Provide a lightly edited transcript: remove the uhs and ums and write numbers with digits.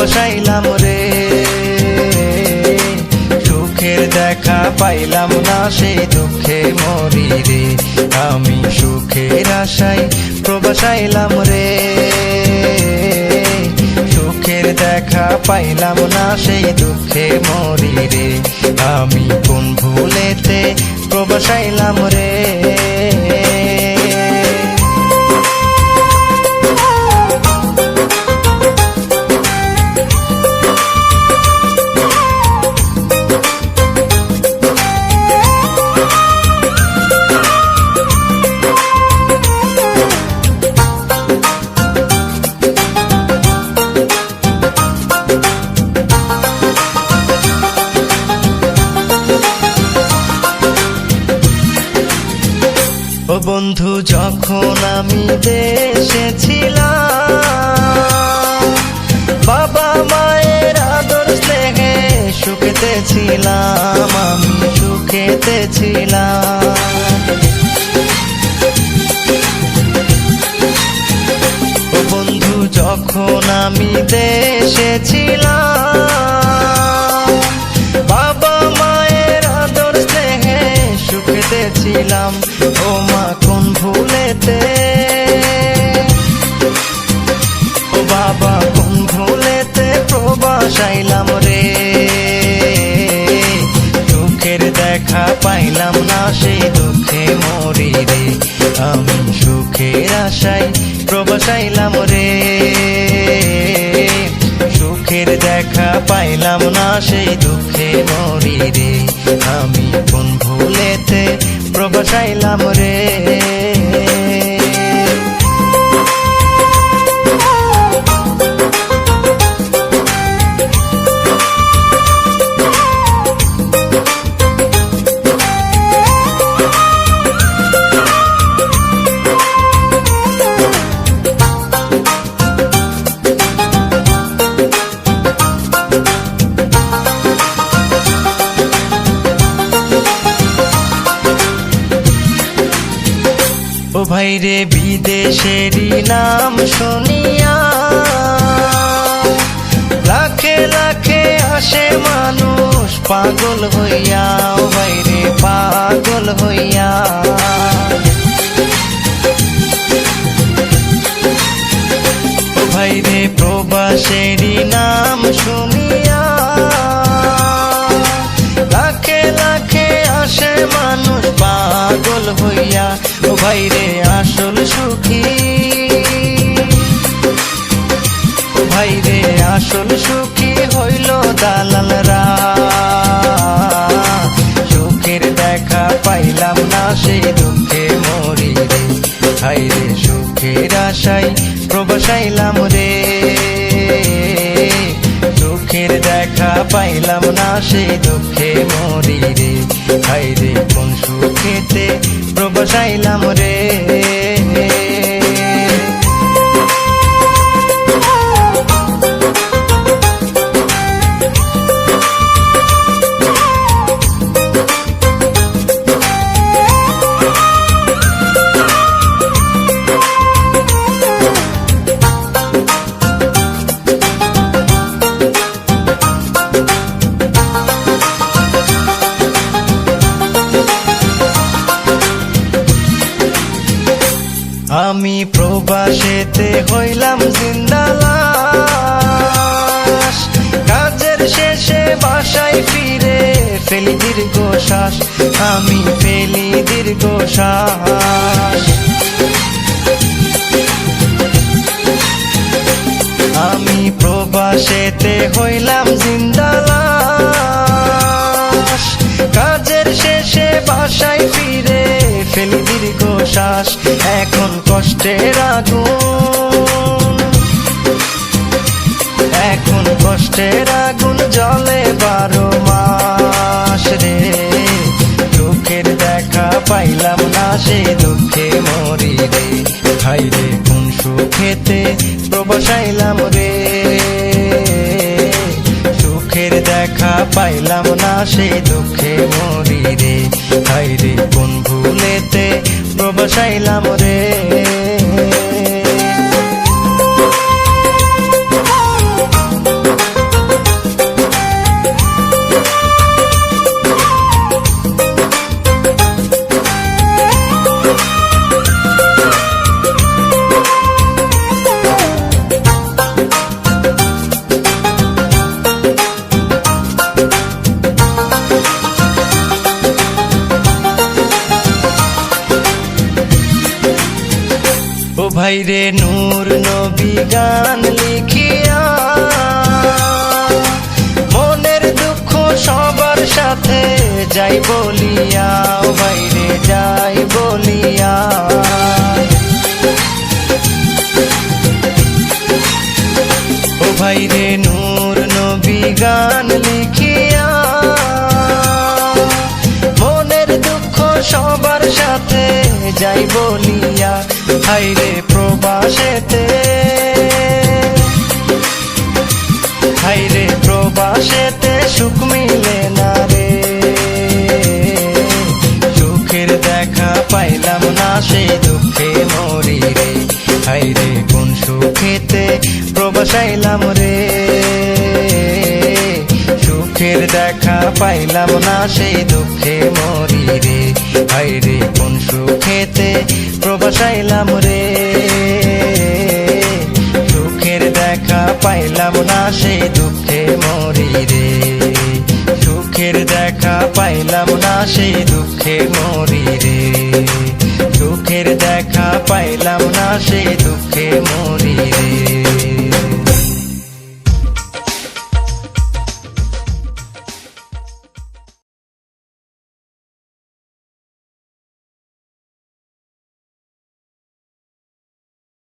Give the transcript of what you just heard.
প্রবাসাইলাম রে। সুখের দেখা পাইলাম না সেই দুঃখে মরি রে। আমি সুখের আশায় প্রবাসাইলাম রে। সুখের দেখা পাইলাম না সেই দুঃখে মরি রে। আমি কোন ভুলেতে প্রবাসাইলাম রে। ও বন্ধু যখন আমি দেশে ছিলাম, বাবা মায়ের আদর স্নেহে সুখেতে ছিলাম, আমি সুখেতে ছিলাম। ও বন্ধু যখন আমি দেশে ছিলাম, বাবা মায়ের আদর স্নেহে সুখেতে ছিলাম। ও মা কোন ভুলেতে, ও বাবা কোন ভুলেতে প্রবাসাইলাম রে। সুখের দেখা পাইলাম না সেই দুঃখে মরি রে। আমি সুখের আশায় প্রবাসাইলাম রে। সুখের দেখা পাইলাম না সেই দুঃখে মরি রে। আমি কোন ভুলেতে প্রবাসাইলাম রে। ও ভাইরে বিদেশেরই নাম শুনিয়া লাখে লাখে আসে মানুষ পাগল হইয়া। ও ভাইরে পাগল হইয়া। ও ভাইরে প্রবাসেরই নাম শুনিয়া লাখে লাখে আসে মানুষ পাগল হইয়া। ও ভাইরে আসল সুখী, ও ভাইরে আসল সুখী হইল দালালরা। সুখের দেখা পাইলাম না সেই দুঃখে মরি রে। ভাইরে সুখের আশায় প্রবাসাইলাম রে। সুখের দেখা পাইলাম না সেই দুঃখে মরি রে। ভাইরে কোন সুখেতে প্রবাসাইলাম রে। আমি প্রবাসেতে হইলাম জিন্দালাশ। কাজের শেষে বাসায় ফিরে ফেলি দীর্ঘশ্বাস। আমি ফেলি দীর্ঘশ্বাস। আমি প্রবাসেতে হইলাম জিন্দালাশ। কাজের শেষে বাসায় ফিরে ফেলি দীর্ঘশ্বাস। এখন কষ্টের আগুন, এখন কষ্টের আগুন জ্বলে 12 মাস রে। সুখের দেখা পাইলাম না সেই দুঃখে মরি রে। ভাইরে কোন সুখেতে প্রবাসাইলাম রে। সুখের দেখা পাইলাম না সেই দুঃখে মরি রে। ভাইরে কোন ভুলেতে প্রবাসাইলাম রে। ভাইরে নূর নবী গান লিখিয়া মনের দুঃখ সবার সাথে যাই বলিয়া, ও ভাইরে যাই বলিয়া। ও ভাইরে নূর নবী গান লিখিয়া মনের দুঃখ সবার সাথে যাই বলিয়া, হাইরে প্রবাসেতে, হাইরে প্রবাসেতে সুখ মিলে না রে। সুখের দেখা পাইলাম না সেই দুঃখে মরি রে, হাইরে কোন সুখেতে প্রবাসাইলাম রে। সুখের দেখা পাইলাম না সেই দুঃখে মরি রে, হাইরে কোন সুখেতে প্রবাসাইলাম রে। সুখের দেখা পাইলাম না সেই দুঃখে মরি রে, সুখের দেখা পাইলাম না সেই দুঃখে মরি।